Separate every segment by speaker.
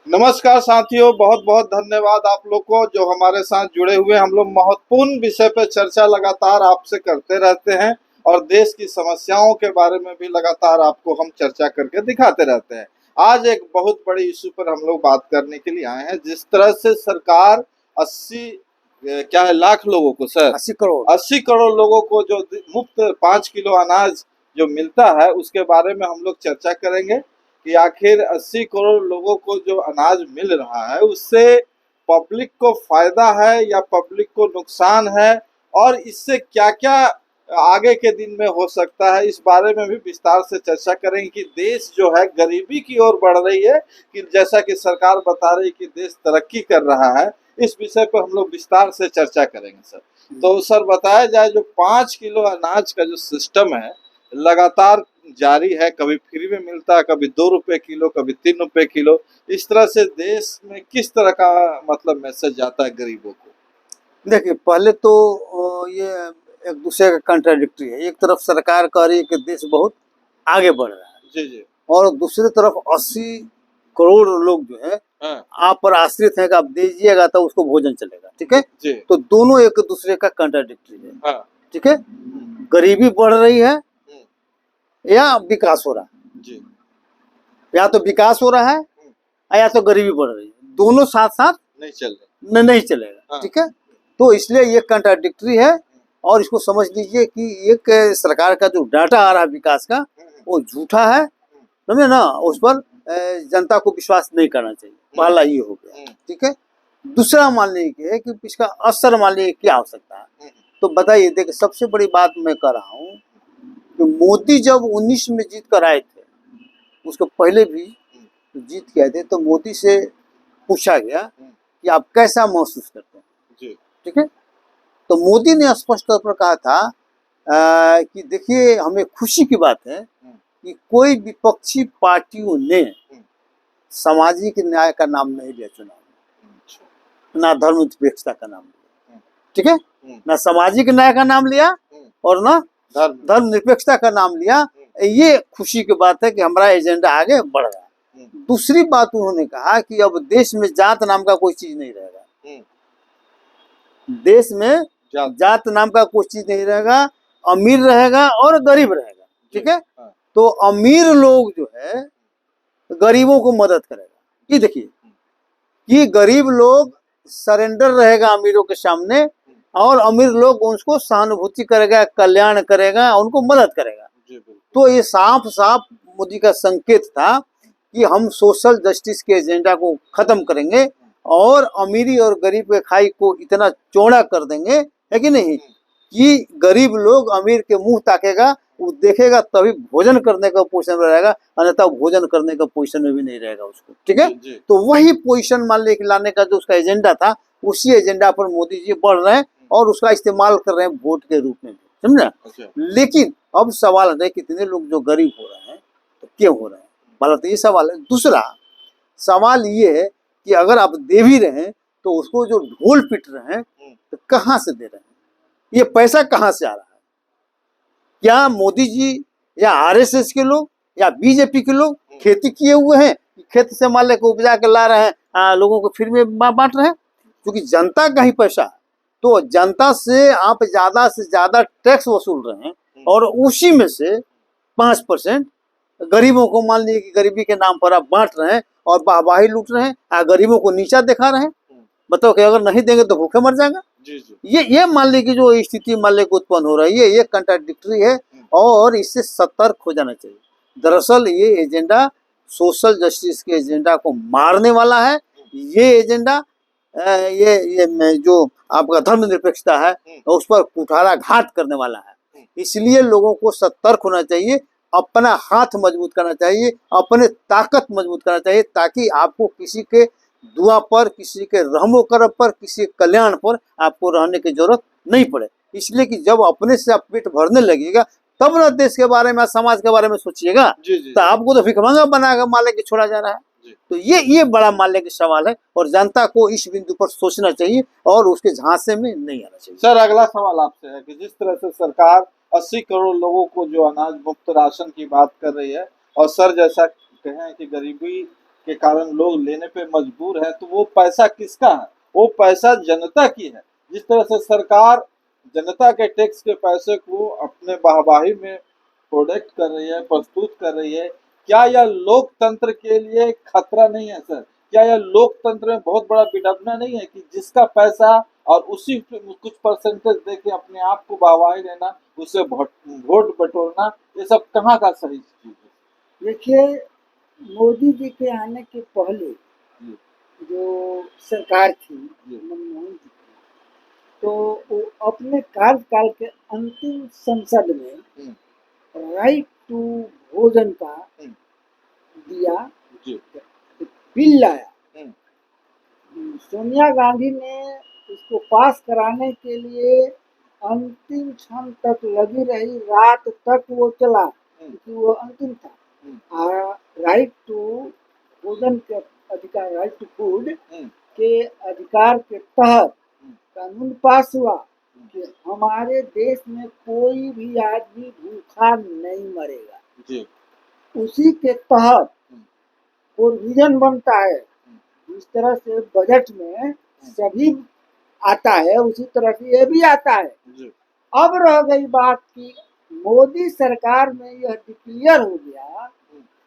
Speaker 1: नमस्कार साथियों, बहुत बहुत धन्यवाद आप लोग को जो हमारे साथ जुड़े हुए। हम लोग महत्वपूर्ण विषय पर चर्चा लगातार आपसे करते रहते हैं और देश की समस्याओं के बारे में भी लगातार आपको हम चर्चा करके दिखाते रहते हैं। आज एक बहुत बड़ी इशू पर हम लोग बात करने के लिए आए हैं। जिस तरह से सरकार 80 क्या है लाख लोगों को, सर 80 करोड़ लोगों को जो मुफ्त 5 किलो अनाज जो मिलता है उसके बारे में हम लोग चर्चा करेंगे कि आखिर 80 करोड़ लोगों को जो अनाज मिल रहा है उससे पब्लिक को फायदा है या पब्लिक को नुकसान है, और इससे क्या क्या आगे के दिन में हो सकता है, इस बारे में भी विस्तार से चर्चा करेंगे कि देश जो है गरीबी की ओर बढ़ रही है कि जैसा कि सरकार बता रही है कि देश तरक्की कर रहा है। इस विषय पर हम लोग विस्तार से चर्चा करेंगे सर। तो सर बताया जाए, जो 5 किलो अनाज का जो सिस्टम है लगातार जारी है, कभी फ्री में मिलता है, कभी 2 रुपए किलो, कभी 3 रुपए किलो। इस तरह से देश में किस तरह का मतलब मैसेज जाता है गरीबों को?
Speaker 2: देखिए, पहले तो ये एक दूसरे का कंट्राडिक्टरी है। एक तरफ सरकार कह रही है कि देश बहुत आगे बढ़ रहा है
Speaker 1: जी जी।
Speaker 2: और दूसरी तरफ 80 करोड़ लोग जो है आप पर आश्रित हैं कि आप दीजिएगा तो उसको भोजन चलेगा। ठीक है
Speaker 1: जी।
Speaker 2: तो दोनों एक दूसरे का कंट्राडिक्टरी है। ठीक है, गरीबी बढ़ रही है या विकास हो रहा है।
Speaker 1: जी।
Speaker 2: या तो विकास हो रहा है या तो गरीबी बढ़ रही है, दोनों साथ साथ नहीं चलेगा। ठीक है, तो इसलिए ये कंट्राडिक्टरी है और इसको समझ लीजिए कि एक सरकार का जो डाटा आ रहा है विकास का वो झूठा है, समझे ना। उस पर जनता को विश्वास नहीं करना चाहिए, पहला ये हो गया। ठीक है, दूसरा मान लीजिए है कि इसका असर मान लीजिए क्या हो सकता है। तो बताइए, देखिए सबसे बड़ी बात मैं कर रहा हूँ कि मोदी जब 19 में जीत कर आए थे, उसके पहले भी जीत के आए थे, तो मोदी से पूछा गया कि आप कैसा महसूस करते हैं। ठीक है, तो मोदी ने स्पष्ट तौर पर कहा था कि देखिए हमें खुशी की बात है कि कोई विपक्षी पार्टियों ने सामाजिक न्याय का नाम नहीं लिया चुनाव में, ना धर्मनिरपेक्षता का नाम लिया। ठीक है, ना सामाजिक न्याय का नाम लिया और ना धर्मनिरपेक्षता का नाम लिया। ये खुशी की बात है कि हमारा एजेंडा आगे बढ़ रहा है। दूसरी बात उन्होंने कहा कि अब देश में जात नाम का कोई चीज नहीं रहेगा। देश में जात नाम का कोई चीज नहीं रहेगा, अमीर रहेगा और गरीब रहेगा। ठीक है, तो अमीर लोग जो है गरीबों को मदद करेगा। ये देखिए कि गरीब लोग सरेंडर रहेगा अमीरों के सामने और अमीर लोग उसको सहानुभूति करेगा, कल्याण करेगा, उनको मदद करेगा। तो ये साफ साफ मोदी का संकेत था कि हम सोशल जस्टिस के एजेंडा को खत्म करेंगे और अमीरी और गरीब के खाई को इतना चौड़ा कर देंगे, है कि नहीं, कि गरीब लोग अमीर के मुंह ताकेगा, वो देखेगा तभी भोजन करने का पोजीशन में रहेगा, अन्यथा भोजन करने का पोजीशन में भी नहीं रहेगा उसको। ठीक है, तो वही पोजीशन मान ले लाने का जो उसका एजेंडा था, उसी एजेंडा पर मोदी जी बढ़ रहे हैं और उसका इस्तेमाल कर रहे हैं वोट के रूप में, समझा। लेकिन अब सवाल है कितने लोग जो गरीब हो रहे हैं तो क्यों हो रहे हैं, पहला तो ये सवाल है। दूसरा सवाल ये है कि अगर आप दे भी रहे हैं तो उसको जो ढोल पीट रहे हैं तो कहाँ से दे रहे हैं, ये पैसा कहाँ से आ रहा है। क्या मोदी जी या आरएसएस के लोग या बीजेपी के लोग खेती किए हुए हैं, खेत से माल को उपजा के ला रहे हैं, लोगों को फ्री में बांट रहे हैं, क्योंकि जनता का ही पैसा है। तो जनता से आप ज्यादा से ज्यादा टैक्स वसूल रहे हैं और उसी में से 5% गरीबों को मान लीजिए कि गरीबी के नाम पर आप बांट रहे हैं और वाहवाही लूट रहे हैं, गरीबों को नीचा दिखा रहे हैं। बताओ कि अगर नहीं देंगे तो भूखे मर जाएगा। ये मान लीजिए जो स्थिति मान लीजिए उत्पन्न हो रही है, ये कंट्राडिक्टरी है और इससे सतर्क हो जाना चाहिए। दरअसल ये एजेंडा सोशल जस्टिस के एजेंडा को मारने वाला है। ये एजेंडा ये जो आपका धर्मनिरपेक्षता है उस पर कुठाराघात करने वाला है। इसलिए लोगों को सतर्क होना चाहिए, अपना हाथ मजबूत करना चाहिए, अपने ताकत मजबूत करना चाहिए, ताकि आपको किसी के दुआ पर, किसी के रहमो करम पर, किसी के कल्याण पर आपको रहने की जरूरत नहीं पड़े। इसलिए कि जब अपने से आप पेट भरने लगेगा तब ना देश के बारे में, समाज के बारे में सोचिएगा। तो आपको तो भिखमंगा बनाकर मान के छोड़ा जा रहा है। तो ये बड़ा मान के सवाल है और जनता को इस बिंदु पर सोचना चाहिए और उसके झांसे में नहीं आना चाहिए।
Speaker 1: सर अगला सवाल आपसे है कि जिस तरह से सरकार 80 करोड़ लोगों को जो अनाज मुफ्त राशन की बात कर रही है और सर जैसा कहें कि गरीबी के कारण लोग लेने पे मजबूर है, तो वो पैसा किसका है? वो पैसा जनता की है। जिस तरह से सरकार जनता के टैक्स के पैसे को अपने वाहवाही में प्रोडक्ट कर रही है, प्रस्तुत कर रही है, क्या यह लोकतंत्र के लिए खतरा नहीं है सर? क्या यह लोकतंत्र में बहुत बड़ा विडंबना नहीं है कि जिसका पैसा और उसी कुछ परसेंटेज दे के अपने आप को वाहवाही देना, उससे वोट बटोरना, ये सब कहाँ का सही चीज है?
Speaker 3: देखिए, मोदी जी के आने के पहले जो सरकार थी मनमोहन जी की, तो वो अपने कार्यकाल के अंतिम संसद में राइट टू भोजन का दिया, बिल लाया। सोनिया गांधी ने इसको पास कराने के लिए अंतिम क्षण तक लगी रही, रात तक वो चला क्योंकि वो अंतिम था। राइट टू भोजन के अधिकार, राइट टू फूड के अधिकार के तहत कानून पास हुआ कि हमारे देश में कोई भी आदमी भूखा नहीं मरेगा
Speaker 1: जी।
Speaker 3: उसी के तहत प्रोविजन बनता है। जिस तरह से बजट में सभी आता है, उसी तरह से ये भी आता है
Speaker 1: जी।
Speaker 3: अब रह गई बात कि मोदी सरकार में यह डिक्लेयर हो गया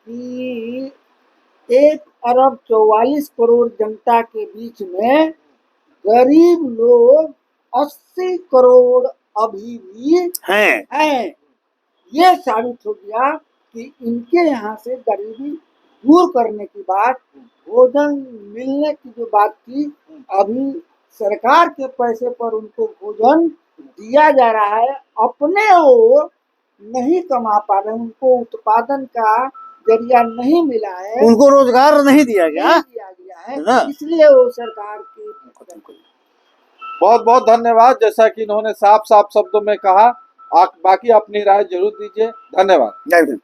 Speaker 3: कि 1 अरब 44 करोड़ जनता के बीच में गरीब लोग 80 करोड़ अभी भी हैं। ये साबित हो गया कि इनके यहाँ से गरीबी दूर करने की बात, भोजन मिलने की जो बात थी, अभी सरकार के पैसे पर उनको भोजन दिया जा रहा है। अपने वो नहीं कमा पा रहे, उनको उत्पादन का जरिया नहीं मिला है,
Speaker 2: उनको रोजगार नहीं दिया गया,
Speaker 3: है, इसलिए वो सरकार की।
Speaker 1: बहुत बहुत धन्यवाद। जैसा कि इन्होंने साफ साफ शब्दों में कहा, बाकी अपनी राय जरूर दीजिए। धन्यवाद।
Speaker 2: जय हिंद।